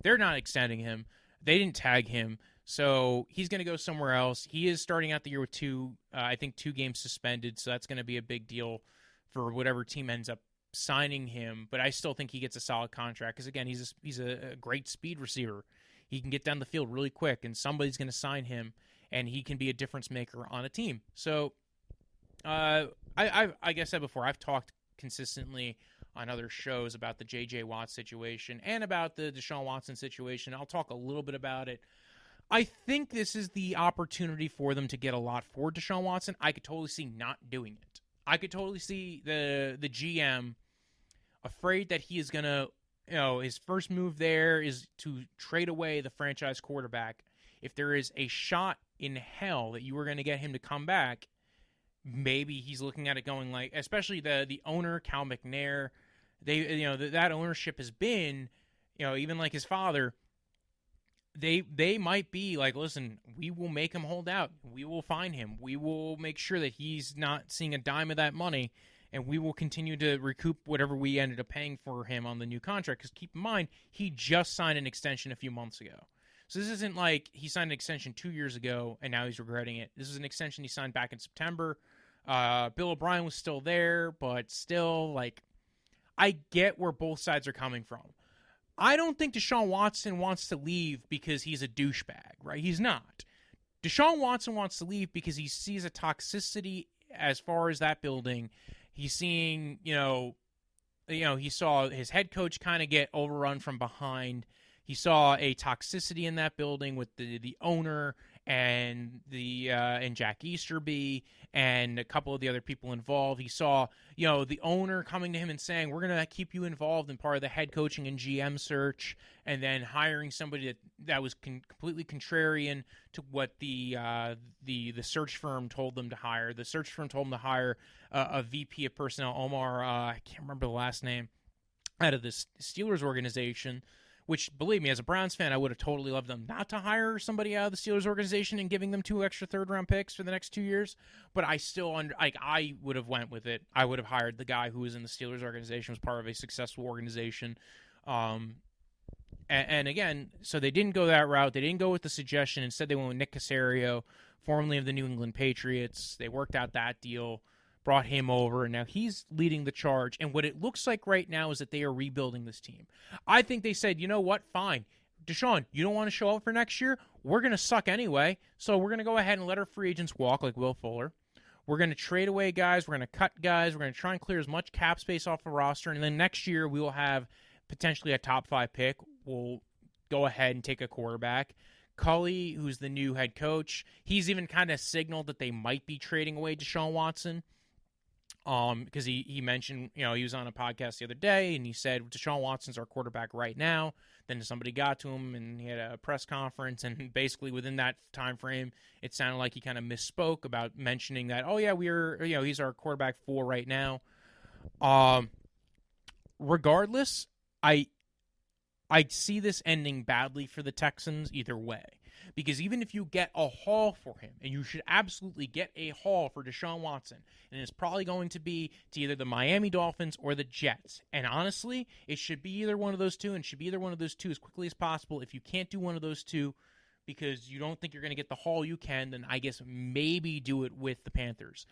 they're not extending him. They didn't tag him. So he's going to go somewhere else. He is starting out the year with two games suspended. So that's going to be a big deal for whatever team ends up signing him. But I still think he gets a solid contract, because, again, he's a great speed receiver. He can get down the field really quick, and somebody's going to sign him, and he can be a difference maker on a team. So like I said before, I've talked consistently on other shows about the J.J. Watt situation and about the Deshaun Watson situation. I'll talk a little bit about it. I think this is the opportunity for them to get a lot for Deshaun Watson. I could totally see not doing it. I could totally see the GM afraid that he is going to, his first move there is to trade away the franchise quarterback. If there is a shot in hell that you were going to get him to come back, maybe he's looking at it going like, especially the owner, Cal McNair, that ownership has been, even like his father, they might be like, listen, we will make him hold out. We will find him. We will make sure that he's not seeing a dime of that money, and we will continue to recoup whatever we ended up paying for him on the new contract. Because keep in mind, he just signed an extension a few months ago. So this isn't like he signed an extension 2 years ago and now he's regretting it. This is an extension he signed back in September. Bill O'Brien was still there, but still, like, I get where both sides are coming from. I don't think Deshaun Watson wants to leave because he's a douchebag, right? He's not. Deshaun Watson wants to leave because he sees a toxicity as far as that building. He's seeing, he saw his head coach kind of get overrun from behind. He saw a toxicity in that building with the owner and and Jack Easterby and a couple of the other people involved. He saw, the owner coming to him and saying, we're going to keep you involved in part of the head coaching and GM search, and then hiring somebody that was completely contrarian to what the search firm told them to hire. The search firm told them to hire a VP of personnel, Omar, I can't remember the last name, out of the Steelers organization. Which, believe me, as a Browns fan, I would have totally loved them not to hire somebody out of the Steelers organization and giving them 2 extra third-round picks for the next 2 years. But I still, I would have went with it. I would have hired the guy who was in the Steelers organization, was part of a successful organization. And again, so they didn't go that route. They didn't go with the suggestion. Instead, they went with Nick Caserio, formerly of the New England Patriots. They worked out that deal, brought him over, and now he's leading the charge. And what it looks like right now is that they are rebuilding this team. I think they said, you know what, fine. Deshaun, you don't want to show up for next year? We're going to suck anyway, so we're going to go ahead and let our free agents walk like Will Fuller. We're going to trade away guys. We're going to cut guys. We're going to try and clear as much cap space off the roster, and then next year we will have potentially a top 5 pick. We'll go ahead and take a quarterback. Culley, who's the new head coach, he's even kind of signaled that they might be trading away Deshaun Watson. Because he mentioned, he was on a podcast the other day, and he said, Deshaun Watson's our quarterback right now. Then somebody got to him, and he had a press conference, and basically within that time frame, it sounded like he kind of misspoke about mentioning that, he's our quarterback 4 right now. Regardless, I see this ending badly for the Texans either way. Because even if you get a haul for him, and you should absolutely get a haul for Deshaun Watson, and it's probably going to be to either the Miami Dolphins or the Jets. And honestly, it should be either one of those two, and should be either one of those two as quickly as possible. If you can't do one of those two, because you don't think you're going to get the haul you can, then I guess maybe do it with the Panthers.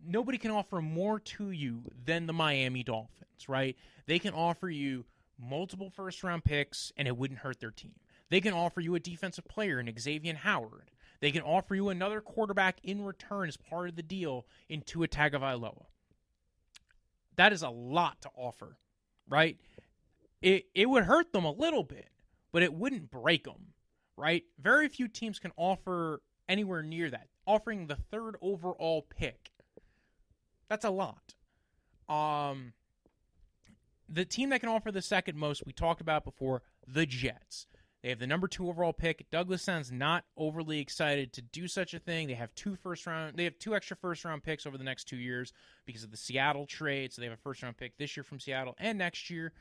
Nobody can offer more to you than the Miami Dolphins, right? They can offer you multiple first-round picks, and it wouldn't hurt their team. They can offer you a defensive player in Xavier Howard. They can offer you another quarterback in return as part of the deal in Tua Tagovailoa. That is a lot to offer, right? It would hurt them a little bit, but it wouldn't break them, right? Very few teams can offer anywhere near that. Offering the third overall pick, that's a lot. The team that can offer the second most, we talked about before, the Jets. They have the number 2 overall pick. Douglas sounds not overly excited to do such a thing. They have two extra first-round picks over the next 2 years because of the Seattle trade. So they have a first-round pick this year from Seattle and next year.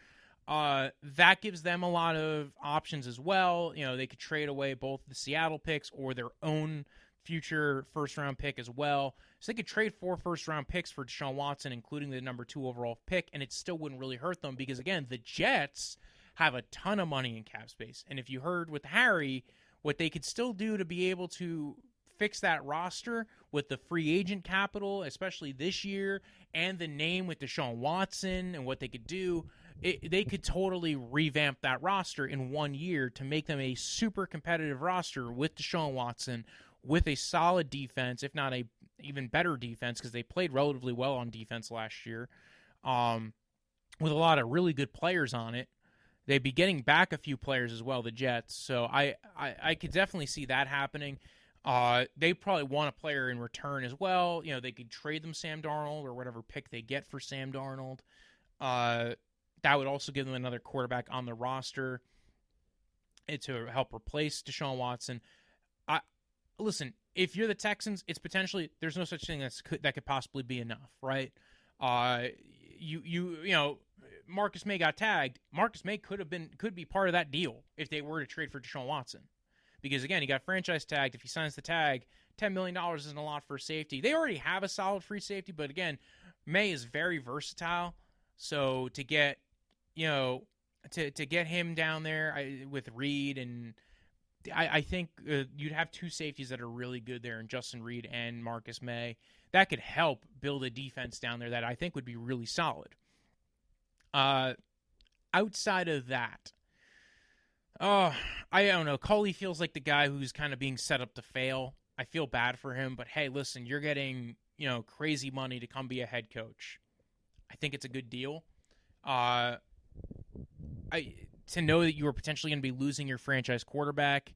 That gives them a lot of options as well. You know, they could trade away both the Seattle picks or their own future first-round pick as well. So they could trade 4 first-round picks for Deshaun Watson, including the number 2 overall pick, and it still wouldn't really hurt them because, again, the Jets have a ton of money in cap space. And if you heard with Harry, what they could still do to be able to fix that roster with the free agent capital, especially this year, and the name with Deshaun Watson and what they could do, they could totally revamp that roster in 1 year to make them a super competitive roster with Deshaun Watson, with a solid defense, if not a even better defense, because they played relatively well on defense last year, with a lot of really good players on it. They'd be getting back a few players as well, the Jets. So I could definitely see that happening. They probably want a player in return as well. You know, they could trade them Sam Darnold or whatever pick they get for Sam Darnold. That would also give them another quarterback on the roster to help replace Deshaun Watson. Listen, if you're the Texans, it's potentially there's no such thing that could possibly be enough, right? You know, Marcus May got tagged. Marcus May could be part of that deal if they were to trade for Deshaun Watson, because again, he got franchise tagged. If he signs the tag, $10 million isn't a lot for a safety. They already have a solid free safety, but again, May is very versatile. So to get to get him down there with Reed and I think you'd have 2 safeties that are really good there in Justin Reed and Marcus May. That could help build a defense down there that I think would be really solid. Outside of that, I don't know. Culley feels like the guy who's kind of being set up to fail. I feel bad for him, but hey, listen, you're getting, crazy money to come be a head coach. I think it's a good deal. To know that you are potentially going to be losing your franchise quarterback,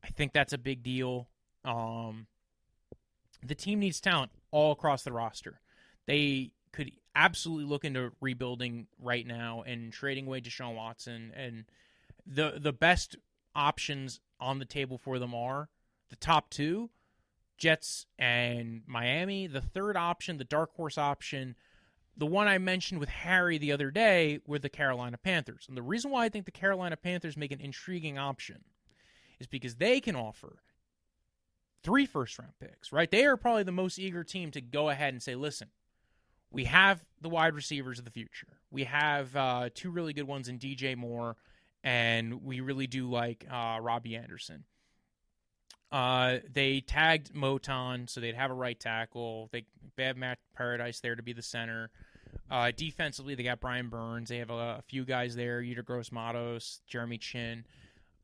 I think that's a big deal. The team needs talent all across the roster. They could absolutely look into rebuilding right now and trading away Deshaun Watson. And the best options on the table for them are the top 2, Jets and Miami. The third option, the dark horse option, the one I mentioned with Harry the other day, were the Carolina Panthers. And the reason why I think the Carolina Panthers make an intriguing option is because they can offer 3 first-round picks, right? They are probably the most eager team to go ahead and say, listen, we have the wide receivers of the future. We have 2 really good ones in DJ Moore, and we really do like Robbie Anderson. They tagged Moton, so they'd have a right tackle. They have Matt Paradise there to be the center. Defensively, they got Brian Burns. They have a few guys there, Yetur Gross-Matos, Jeremy Chin.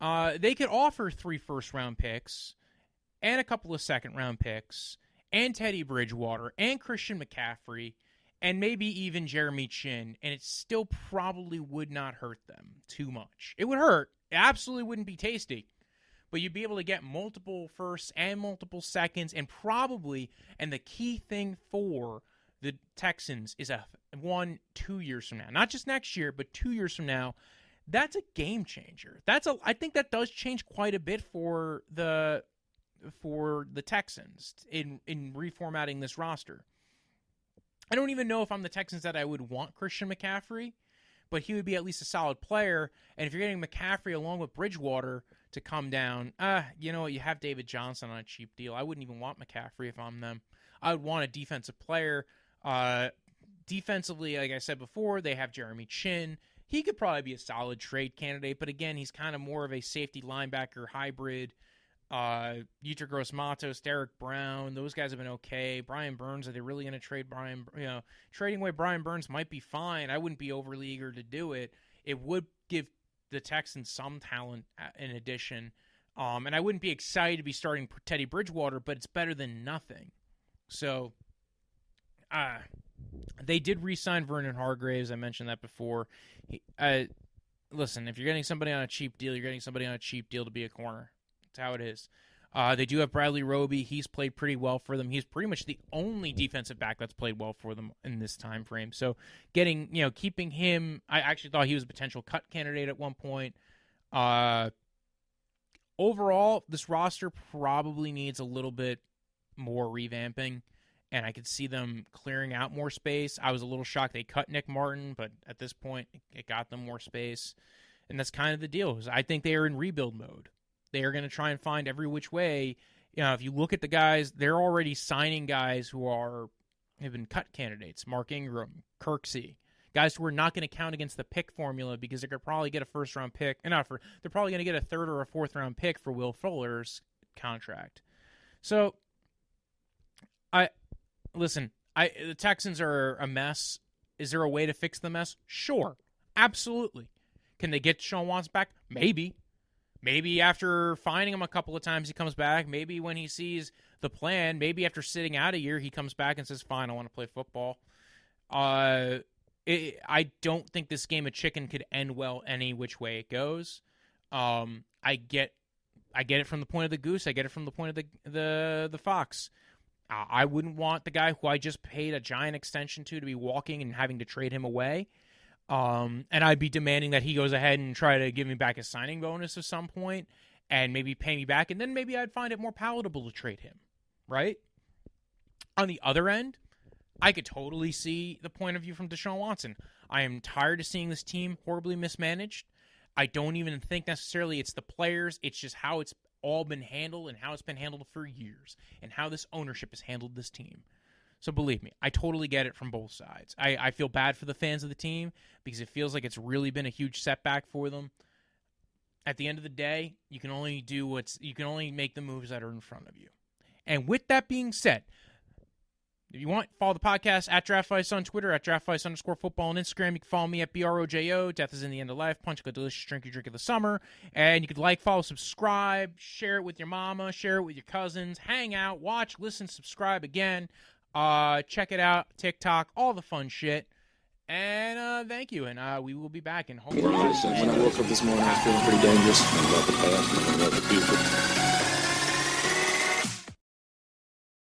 They could offer 3 first-round picks and a couple of second-round picks and Teddy Bridgewater and Christian McCaffrey and maybe even Jeremy Chin, and it still probably would not hurt them too much. It would hurt. It absolutely wouldn't be tasty. But you'd be able to get multiple firsts and multiple seconds, and the key thing for the Texans is 2 years from now. Not just next year, but 2 years from now. That's a game changer. I think that does change quite a bit for the Texans in reformatting this roster. I don't even know if I'm the Texans that I would want Christian McCaffrey, but he would be at least a solid player. And if you're getting McCaffrey along with Bridgewater to come down, you know what? You have David Johnson on a cheap deal. I wouldn't even want McCaffrey if I'm them. I would want a defensive player. Defensively, like I said before, they have Jeremy Chin. he could probably be a solid trade candidate, but again, he's kind of more of a safety linebacker hybrid. Yetur Gross-Matos, Derek Brown, those guys have been okay. Brian Burns, are they really going to trade Brian? Trading away Brian Burns might be fine. I wouldn't be overly eager to do it. It would give the Texans some talent in addition. And I wouldn't be excited to be starting Teddy Bridgewater, but it's better than nothing. So, they did re-sign Vernon Hargreaves. I mentioned that before. Listen, if you're getting somebody on a cheap deal, you're getting somebody on a cheap deal to be a corner. That's how it is. They do have Bradley Roby. He's played pretty well for them. He's pretty much the only defensive back that's played well for them in this time frame. So keeping him, I actually thought he was a potential cut candidate at one point. Overall, this roster probably needs a little bit more revamping, and I could see them clearing out more space. I was a little shocked they cut Nick Martin, but at this point, it got them more space. And that's kind of the deal. I think they are in rebuild mode. They are going to try and find every which way. If you look at the guys, they're already signing guys who have been cut candidates. Mark Ingram, Kirksey, guys who are not going to count against the pick formula because they're going to probably get a first-round pick. They're probably going to get a third or a fourth-round pick for Will Fuller's contract. So, the Texans are a mess. Is there a way to fix the mess? Sure, absolutely. Can they get Deshaun Watson back? Maybe. Maybe after finding him a couple of times, he comes back. Maybe when he sees the plan, maybe after sitting out a year, he comes back and says, fine, I want to play football. I don't think this game of chicken could end well any which way it goes. I get it from the point of the goose. I get it from the point of the fox. I wouldn't want the guy who I just paid a giant extension to be walking and having to trade him away. And I'd be demanding that he goes ahead and try to give me back a signing bonus at some point and maybe pay me back, and then maybe I'd find it more palatable to trade him, right? On the other end, I could totally see the point of view from Deshaun Watson. I am tired of seeing this team horribly mismanaged. I don't even think necessarily it's the players. It's just how it's all been handled and how it's been handled for years and how this ownership has handled this team. So believe me, I totally get it from both sides. I feel bad for the fans of the team because it feels like it's really been a huge setback for them. At the end of the day, you can only make the moves that are in front of you. And with that being said, if you want, follow the podcast at Draftvice on Twitter, at Draftvice_football on Instagram. You can follow me at BROJO. Death is in the end of life. Punch a delicious drink you drink of the summer. And you could follow, subscribe, share it with your mama, share it with your cousins, hang out, watch, listen, subscribe again. Check it out, TikTok, all the fun shit. And thank you, and we will be back. And hopefully, When I woke up this morning, I was feeling pretty dangerous about the past and about the future.